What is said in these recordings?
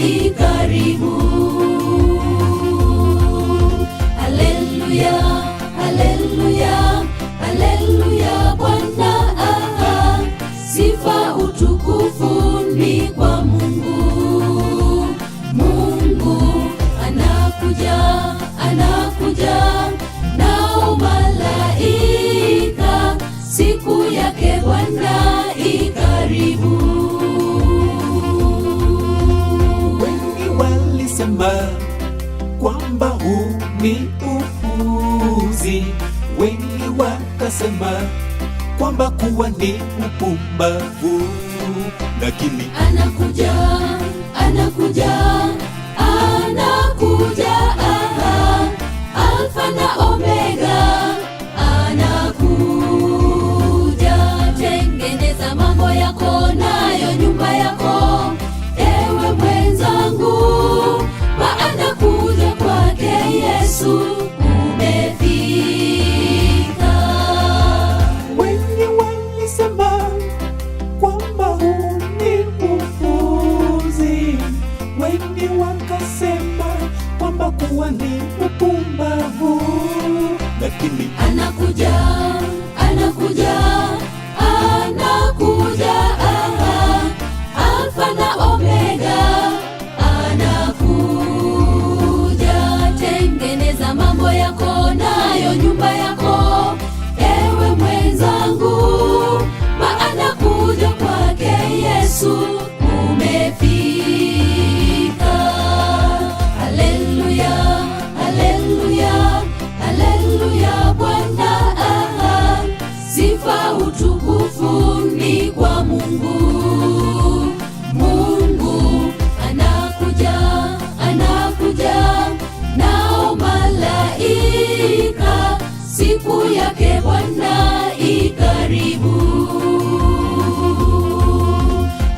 ikaribu. Haleluya, haleluya, haleluya, Bwana sifa utukufu ni kwa Mungu. Mungu anakuja, anakuja nao malaika, siku yake Bwana ikaribu. Wengi walisema kwamba huu ni upuzi, wengi wakasema kwamba kuwa ni upumbavu, lakini anakuja, anakuja, anakuja, Alfa na Omega, anakuja. Tengeneza mambo yako nayo nyumba yako, ewe mwenzangu, maana kuja kwake Yesu umefika. wengi walisema kwamba huu ni upuzi, wengi wakasema kwamba kuwa ni upumbavu, lakini Anakuja, anakuja, anakuja, Alfa na Omega, anakuja. Tengeneza mambo yako nayo nyumba yako, ewe mwenzangu, maana kuja kwake Yesu umefika. Haleluya, haleluya, haleluya, Bwana sifa utukufu ni kwa Mungu. Mungu anakuja, anakuja nao malaika, siku yake Bwana ikaribu.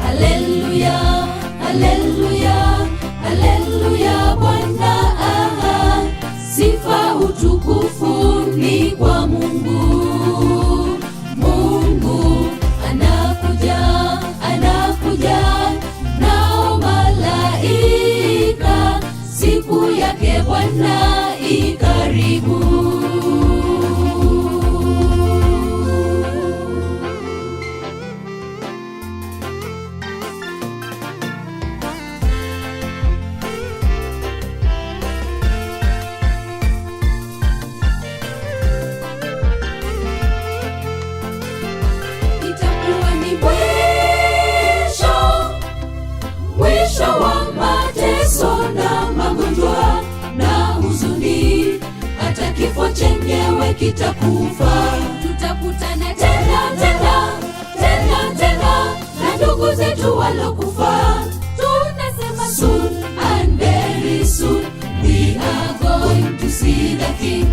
Haleluya, haleluya, haleluya, Bwana sifa utukufu ni kwa Mungu. Mungu anakuja, anakuja nao malaika, siku yake Bwana ikaribu. Itakuwa ni mwisho, mwisho wa mateso na magonjwa na huzuni, hata kifo chenyewe kitakufa. Tutakutana tena tena tena tena na ndugu zetu walokufa. Tunasema soon and very soon we are going to see the King.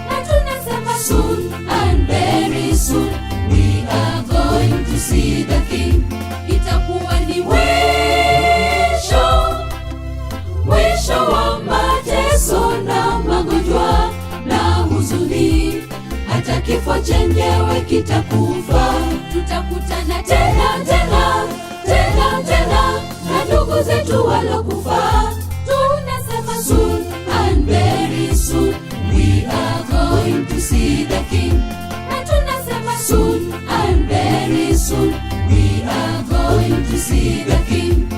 Na tunasema soon and very soon we are going to see the King. Itakuwa ni mwisho, mwisho wa mateso na magonjwa na huzuni, hata kifo chenyewe kitakufa. Tutakutana tena tena tena tena na ndugu zetu walokufa. Tunasema soon and very soon we are going to see the King. Na tunasema soon and very soon we are going to see the King.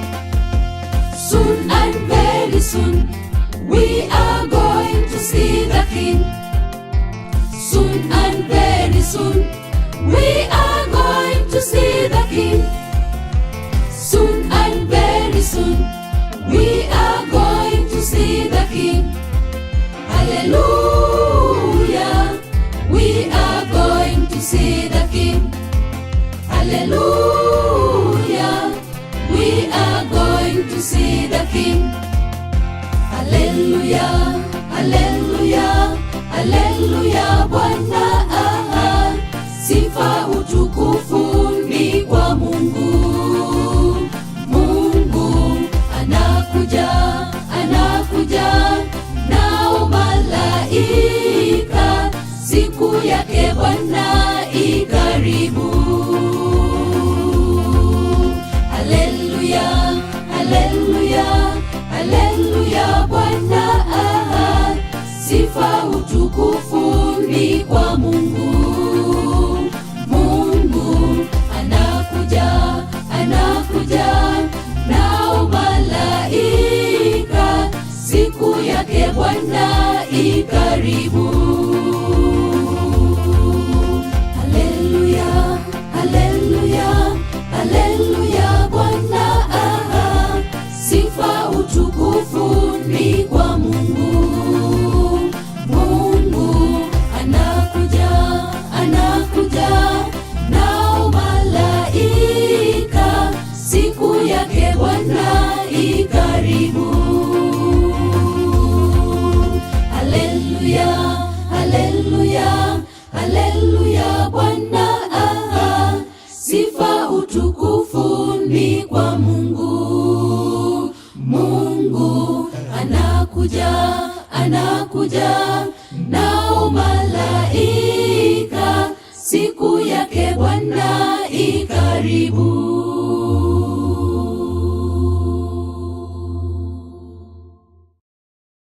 Soon and very soon we are going to see the King. Soon and very soon we are going to see the King. Soon and very soon we are going to see the King. Hallelujah, we are going to see the King. Hallelujah, we are going to see the King. Hallelujah, hallelujah, hallelujah, Bwana sifa utukufu ni kwa Mungu. Mungu anakuja, anakuja nao malaika, siku yake Bwana ikaribu. Haleluya, haleluya, ni kwa Mungu. Mungu anakuja, anakuja nao malaika, siku yake Bwana ikaribu. Haleluya, haleluya, haleluya, Bwana sifa utukufu ni kwa Mungu. Mungu anakuja, anakuja nao malaika, siku yake Bwana ikaribu. Haleluya, haleluya, haleluya, Bwana sifa utukufu ni kwa Mungu. Mungu anakuja, anakuja